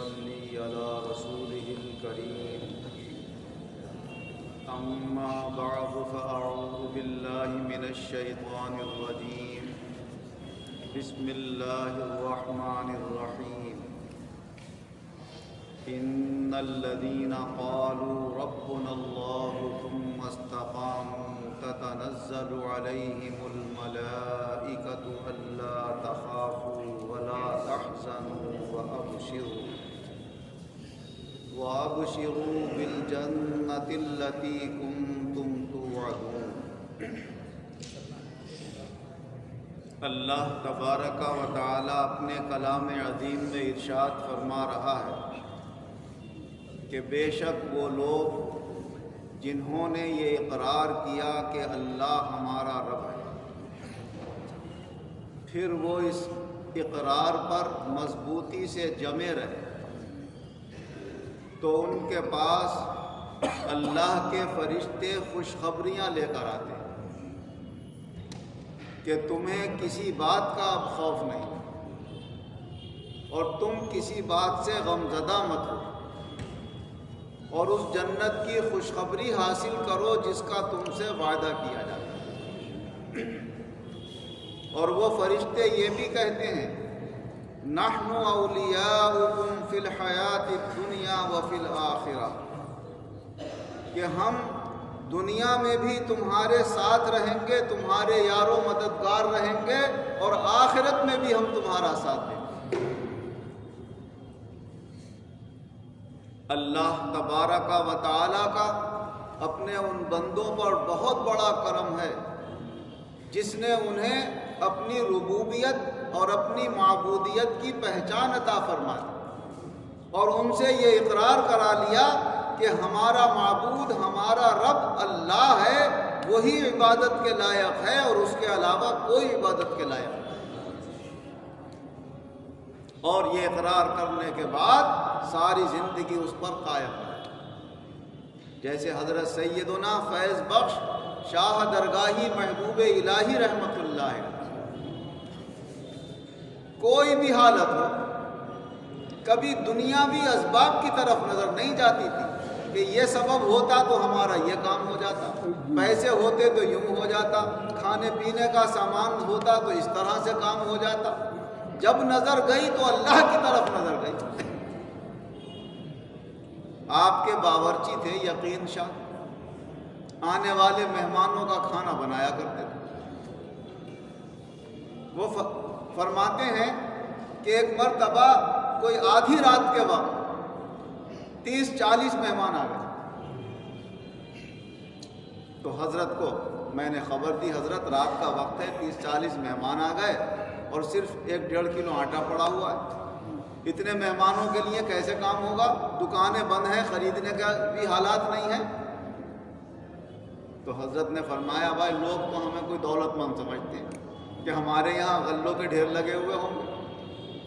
يصلي على رسوله الكريم. أما بعد فأعوذ بالله من الشيطان الرجيم. بسم الله الرحمن الرحيم. إن الذين قالوا ربنا الله ثم استقاموا تتنزل عليهم الملائكة ألا تخافوا ولا تحزنوا وأبشروا بالجنة التي كنتم توعدون. اللہ تبارک و تعالی اپنے کلام عظیم میں ارشاد فرما رہا ہے کہ بے شک وہ لوگ جنہوں نے یہ اقرار کیا کہ اللہ ہمارا رب ہے، پھر وہ اس اقرار پر مضبوطی سے جمے رہے، تو ان کے پاس اللہ کے فرشتے خوشخبریاں لے کر آتے ہیں کہ تمہیں کسی بات کا اب خوف نہیں اور تم کسی بات سے غمزدہ مت ہو، اور اس جنت کی خوشخبری حاصل کرو جس کا تم سے وعدہ کیا جاتا ہے۔ اور وہ فرشتے یہ بھی کہتے ہیں نحن اولیاؤکم فی الحیات الدنیا وفی الآخرہ، کہ ہم دنیا میں بھی تمہارے ساتھ رہیں گے، تمہارے یار و مددگار رہیں گے، اور آخرت میں بھی ہم تمہارا ساتھ دیں گے۔ اللہ تبارک و تعالی کا اپنے ان بندوں پر بہت بڑا کرم ہے جس نے انہیں اپنی ربوبیت اور اپنی معبودیت کی پہچان عطا فرمائی اور ان سے یہ اقرار کرا لیا کہ ہمارا معبود، ہمارا رب اللہ ہے، وہی عبادت کے لائق ہے اور اس کے علاوہ کوئی عبادت کے لائق نہیں۔ اور یہ اقرار کرنے کے بعد ساری زندگی اس پر قائم ہے، جیسے حضرت سیدنا فیض بخش شاہ درگاہی محبوب الہی رحمت اللہ علیہ، کوئی بھی حالت ہو، کبھی دنیاوی اسباب کی طرف نظر نہیں جاتی تھی کہ یہ سبب ہوتا تو ہمارا یہ کام ہو جاتا، پیسے ہوتے تو یوں ہو جاتا، کھانے پینے کا سامان ہوتا تو اس طرح سے کام ہو جاتا۔ جب نظر گئی تو اللہ کی طرف نظر گئی۔ آپ کے باورچی تھے یقین شاہ، آنے والے مہمانوں کا کھانا بنایا کرتے تھے۔ وہ فرماتے ہیں کہ ایک مرتبہ کوئی آدھی رات کے وقت 30-40 مہمان آ گئے، تو حضرت کو میں نے خبر دی حضرت رات کا وقت ہے، 30-40 مہمان آ گئے اور صرف 1-1.5 کلو آٹا پڑا ہوا ہے، اتنے مہمانوں کے لیے کیسے کام ہوگا؟ دکانیں بند ہیں، خریدنے کا بھی حالات نہیں ہیں۔ تو حضرت نے فرمایا بھائی لوگ تو ہمیں کوئی دولت مند سمجھتے ہیں کہ ہمارے یہاں غلوں کے ڈھیر لگے ہوئے ہوں گے،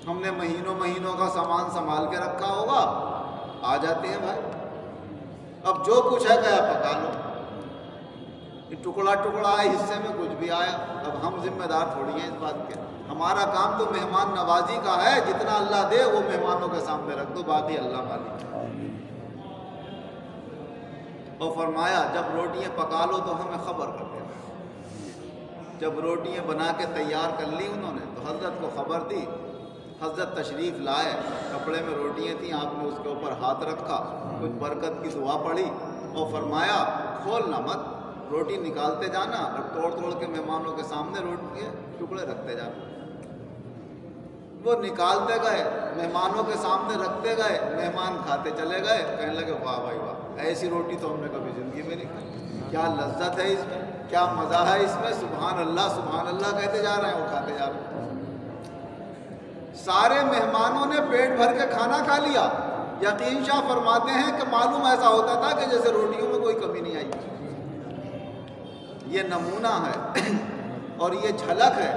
ہم نے مہینوں کا سامان سنبھال کے رکھا ہوگا، آ جاتے ہیں بھائی، اب جو کچھ ہے گیا پکا لو، ٹکڑا آئے حصے میں کچھ بھی آیا، اب ہم ذمہ دار تھوڑی ہیں اس بات کے، ہمارا کام تو مہمان نوازی کا ہے، جتنا اللہ دے وہ مہمانوں کے سامنے رکھ دو، باقی اللہ مالک۔ اور فرمایا جب روٹیاں پکا لو تو ہمیں خبر کر دینا۔ جب روٹیاں بنا کے تیار کر لی انہوں نے تو حضرت کو خبر دی، حضرت تشریف لائے، کپڑے میں روٹیاں تھیں، آپ نے اس کے اوپر ہاتھ رکھا، کچھ برکت کی دعا پڑھی اور فرمایا کھولنا مت، روٹی نکالتے جانا اور توڑ کے مہمانوں کے سامنے روٹی کے ٹکڑے رکھتے جانا۔ وہ نکالتے گئے، مہمانوں کے سامنے رکھتے گئے، مہمان کھاتے چلے گئے، کہنے لگے واہ بھائی واہ، ایسی روٹی تو ہم نے کبھی زندگی میں نہیں کھائی، کیا لذت ہے اس میں، کیا مزہ ہے اس میں، سبحان اللہ کہتے جا رہے ہیں اور کھاتے جا رہے ہیں۔ سارے مہمانوں نے پیٹ بھر کے کھانا کھا لیا۔ یقین شاہ فرماتے ہیں کہ معلوم ایسا ہوتا تھا کہ جیسے روٹیوں میں کوئی کمی نہیں آئی۔ یہ نمونہ ہے اور یہ جھلک ہے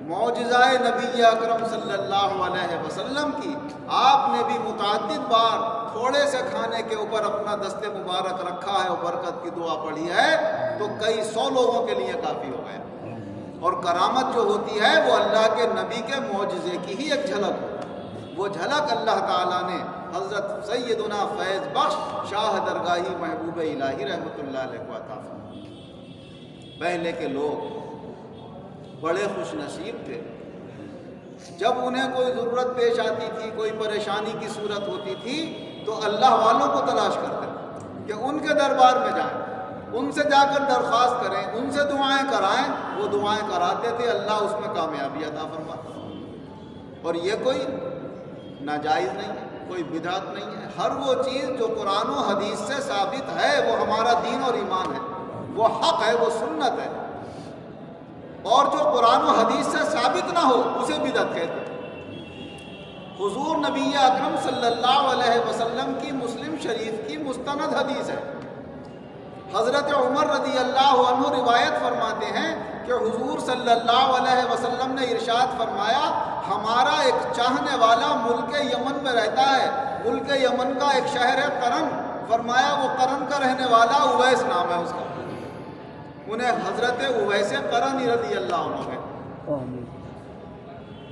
معجزہ نبی اکرم صلی اللہ علیہ وسلم کی۔ آپ نے بھی متعدد بار تھوڑے سے کھانے کے اوپر اپنا دست مبارک رکھا ہے اور برکت کی دعا پڑھی ہے تو کئی 100 لوگوں کے لیے کافی ہو گیا۔ اور کرامت جو ہوتی ہے وہ اللہ کے نبی کے معجزے کی ہی ایک جھلک ہو، وہ جھلک اللہ تعالیٰ نے حضرت سیدنا فیض بخش شاہ درگاہی محبوب الہی رحمۃ اللہ علیہ کو عطا فرمائی۔ پہلے کے لوگ بڑے خوش نصیب تھے، جب انہیں کوئی ضرورت پیش آتی تھی، کوئی پریشانی کی صورت ہوتی تھی تو اللہ والوں کو تلاش کرتے تھے کہ ان کے دربار میں جائیں، ان سے جا کر درخواست کریں، ان سے دعائیں کرائیں۔ وہ دعائیں کراتے تھے، اللہ اس میں کامیابی عطا فرماتا۔ اور یہ کوئی ناجائز نہیں ہے، کوئی بدعت نہیں ہے۔ ہر وہ چیز جو قرآن و حدیث سے ثابت ہے وہ ہمارا دین اور ایمان ہے، وہ حق ہے، وہ سنت ہے۔ اور جو قرآن و حدیث سے ثابت نہ ہو اسے بدعت کہتے ہیں۔ حضور نبی اکرم صلی اللہ علیہ وسلم کی مسلم شریف کی مستند حدیث ہے۔ حضرت عمر رضی اللہ عنہ روایت فرماتے ہیں کہ حضور صلی اللہ علیہ وسلم نے ارشاد فرمایا، ہمارا ایک چاہنے والا ملک یمن میں رہتا ہے، ملک یمن کا ایک شہر ہے قرن، فرمایا وہ قرن کا رہنے والا اویس نام ہے اس کا، انہیں حضرت اویس قرنی رضی اللہ عنہ ہے۔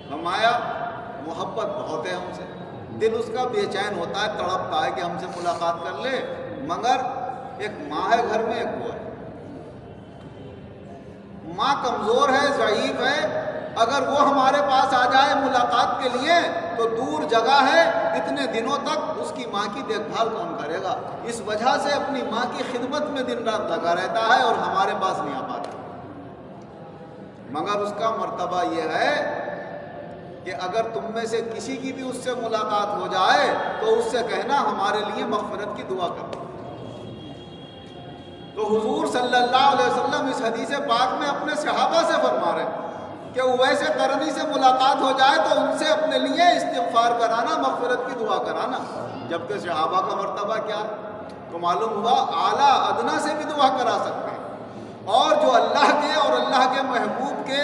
فرمایا محبت بہت ہے ہم سے، دل اس کا بے چین ہوتا ہے، تڑپتا ہے کہ ہم سے ملاقات کر لے، مگر ایک ماں ہے گھر میں، ایک وہ ہے، ماں کمزور ہے، ضعیف ہے، اگر وہ ہمارے پاس آ جائے ملاقات کے لیے تو دور جگہ ہے، اتنے دنوں تک اس کی ماں کی دیکھ بھال کون کرے گا؟ اس وجہ سے اپنی ماں کی خدمت میں دن رات لگا رہتا ہے اور ہمارے پاس نہیں آ پاتا۔ مگر اس کا مرتبہ یہ ہے کہ اگر تم میں سے کسی کی بھی اس سے ملاقات ہو جائے تو اس سے کہنا ہمارے لیے مغفرت کی دعا کرو۔ تو حضور صلی اللہ علیہ وسلم اس حدیث پاک میں اپنے صحابہ سے فرما رہے ہیں کہ اویس قرنی سے ملاقات ہو جائے تو ان سے اپنے لیے استغفار کرانا، مغفرت کی دعا کرانا۔ جبکہ صحابہ کا مرتبہ کیا تو معلوم ہوا اعلیٰ ادنا سے بھی دعا کرا سکتے ہیں، اور جو اللہ کے اور اللہ کے محبوب کے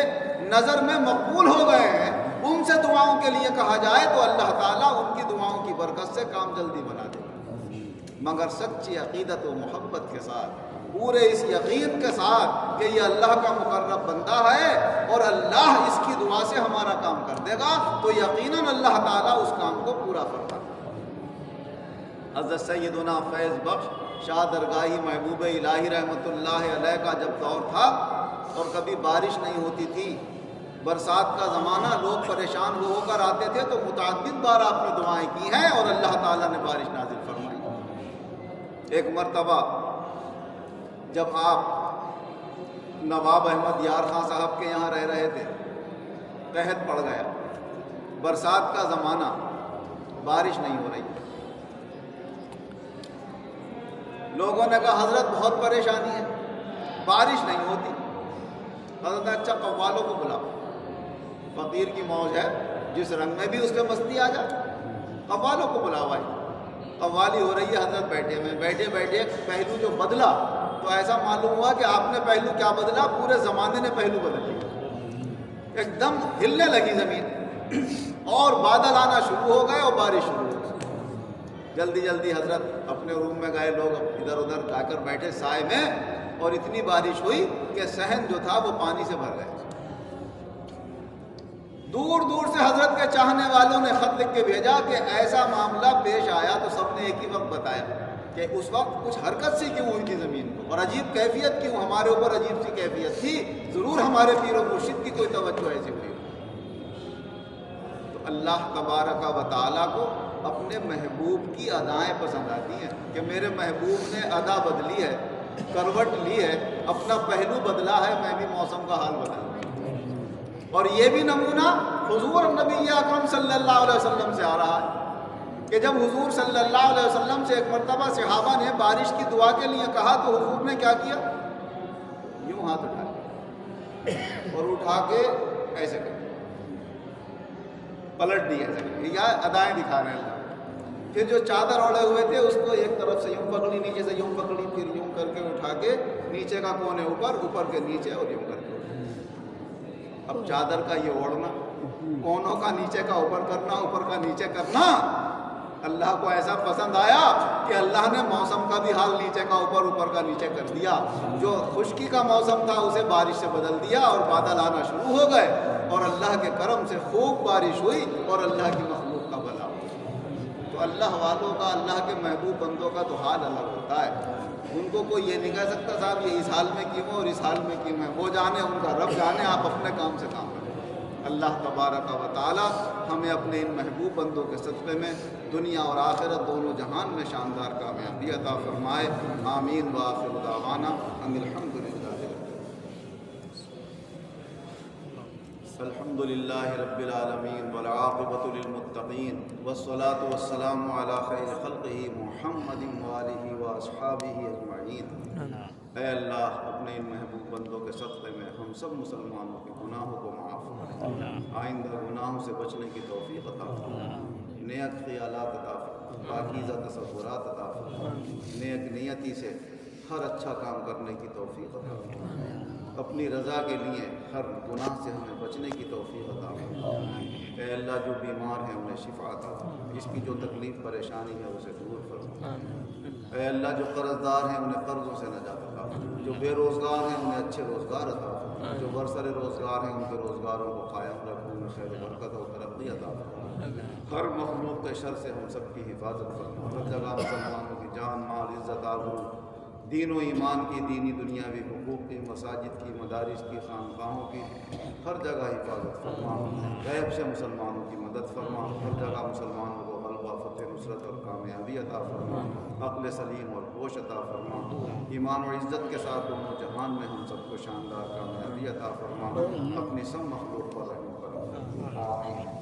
نظر میں مقبول ہو گئے ہیں ان سے دعاؤں کے لیے کہا جائے تو اللہ تعالیٰ ان کی دعاؤں کی برکت سے کام جلدی بنا دے گا، مگر سچی عقیدت و محبت کے ساتھ، پورے اس یقین کے ساتھ کہ یہ اللہ کا مقرب بندہ ہے اور اللہ اس کی دعا سے ہمارا کام کر دے گا، تو یقیناً اللہ تعالیٰ اس کام کو پورا کرتا ہے۔ حضرت سیدنا فیض بخش شاہ درگاہی محبوب الہی رحمۃ اللہ علیہ کا جب دور تھا اور کبھی بارش نہیں ہوتی تھی، برسات کا زمانہ، لوگ پریشان ہو کر آتے تھے تو متعدد بار آپ نے دعائیں کی ہیں اور اللہ تعالیٰ نے بارش نازل فرمائی۔ ایک مرتبہ جب آپ نواب احمد یار خان صاحب کے یہاں رہ رہے تھے، قحط پڑ گیا، برسات کا زمانہ، بارش نہیں ہو رہی، لوگوں نے کہا حضرت بہت پریشانی ہے، بارش نہیں ہوتی۔ حضرت اچھا قوالوں کو بلاؤ، فقیر کی موج ہے، جس رنگ میں بھی اس پہ مستی آ جائے، قوالوں کو بلاؤ۔ بھائی قوالی ہو رہی ہے، حضرت بیٹھے ہوئے، بیٹھے بیٹھے پہلو جو بدلا تو ایسا معلوم ہوا کہ آپ نے پہلو کیا بدلا، پورے زمانے نے پہلو بدل لیا، ایک دم ہلنے لگی زمین اور بادل آنا شروع ہو گئے اور بارش شروع ہو گئی۔ جلدی جلدی حضرت اپنے روم میں گئے، لوگ ادھر ادھر جا کر بیٹھے سائے میں، اور اتنی بارش ہوئی کہ صحن جو تھا وہ پانی سے بھر گئے۔ دور دور سے حضرت کے چاہنے والوں نے خط لکھ کے بھیجا کہ ایسا معاملہ پیش آیا، تو سب نے ایک ہی وقت بتایا کہ اس وقت کچھ حرکت سی کیوں ہوئی تھی زمین کو، اور عجیب کیفیت کیوں، ہمارے اوپر عجیب سی کیفیت تھی، ضرور ہمارے پیر و مرشد کی کوئی توجہ ایسی ہوئی۔ تو اللہ تبارک و تعالیٰ کو اپنے محبوب کی ادائیں پسند آتی ہیں کہ میرے محبوب نے ادا بدلی ہے، کروٹ لی ہے، اپنا پہلو بدلا ہے، میں بھی موسم کا حال بدل۔ اور یہ بھی نمونہ حضور نبی اکرم صلی اللہ علیہ وسلم سے آ رہا ہے کہ جب حضور صلی اللہ علیہ وسلم سے ایک مرتبہ صحابہ نے بارش کی دعا کے لیے کہا تو حضور نے کیا کیا، یوں ہاتھ اٹھا اور اٹھا کے ایسے کر پلٹ دی، ایسے یا ادائیں دکھا رہے ہیں۔ پھر جو چادر اوڑے ہوئے تھے اس کو ایک طرف سے یوں پکڑی، نیچے سے یوں پکڑی، پھر یوں کر کے اٹھا کے نیچے کا کونے اوپر، اوپر کے نیچے، اور یوں کر کے۔ اب چادر کا یہ اوڑھنا، کونوں کا نیچے کا اوپر کرنا، اوپر کا نیچے کرنا، اللہ کو ایسا پسند آیا کہ اللہ نے موسم کا بھی حال نیچے کا اوپر، اوپر کا نیچے کر دیا۔ جو خشکی کا موسم تھا اسے بارش سے بدل دیا اور بادل آنا شروع ہو گئے، اور اللہ کے کرم سے خوب بارش ہوئی اور اللہ کی مخلوق کا بھلا اللہ والوں کا، اللہ کے محبوب بندوں کا تو حال الگ ہوتا ہے. ان کو کوئی یہ نہیں کہہ سکتا صاحب یہ اس حال میں کیوں اور اس حال میں کیوں ہے. وہ جانے، ان کا رب جانے. آپ اپنے کام سے کام کریں. اللہ تبارک و تعالی ہمیں اپنے ان محبوب بندوں کے صدقے میں دنیا اور آخرت دونوں جہان میں شاندار کامیابی عطا فرمائے. آمین. وآخر دعوانا ان الحمد للہ الحمد للہ رب العالمین والعاقبۃ للمتقین والصلاة والسلام علی خیر خلقہ محمد وآلہ واصحابہ اجمعین. اے اللہ اپنے ان محبوب بندوں کے صدقے میں ہم سب مسلمانوں کے گناہوں کو معاف فرما. آئندہ گناہوں سے بچنے کی توفیق عطا فرما. نیک خیالات عطا فرما. پاکیزہ تصورات عطا فرما. نیک نیتی سے ہر اچھا کام کرنے کی توفیق عطا فرما. اپنی رضا کے لیے ہر گناہ سے ہمیں بچنے کی توفیق عطا فرما. اے اللہ جو بیمار ہیں انہیں شفا عطا فرما. جس کی جو تکلیف پریشانی ہے اسے دور فرما. اے اللہ جو قرض دار ہیں انہیں قرضوں سے نجات عطا فرما. جو بے روزگار ہیں انہیں اچھے روزگار عطا فرما. جو برسر روزگار ہیں ان کے روزگاروں کو قائم رکھ. ان میں خیر و برکت اور ترقی عطا فرما. ہر مخلوق کے شر سے ہم سب کی حفاظت فرما. ہر جگہ مسلمانوں کی جان مال عزت آبرو دین و ایمان کی، دینی دنیاوی حقوق کی، مساجد کی، مدارس کی، خانقاہوں کی ہر جگہ حفاظت فرما. غیب سے مسلمانوں کی مدد فرما. ہر جگہ مسلمانوں کو غلبہ فتح نصرت اور کامیابی عطا فرما. عقل سلیم اور ہوش عطا فرما. ایمان اور عزت کے ساتھ دونوں جہان میں ہم سب کو شاندار کامیابی عطا فرما. اپنی سب مخلوق پر رحم کرم. آمین.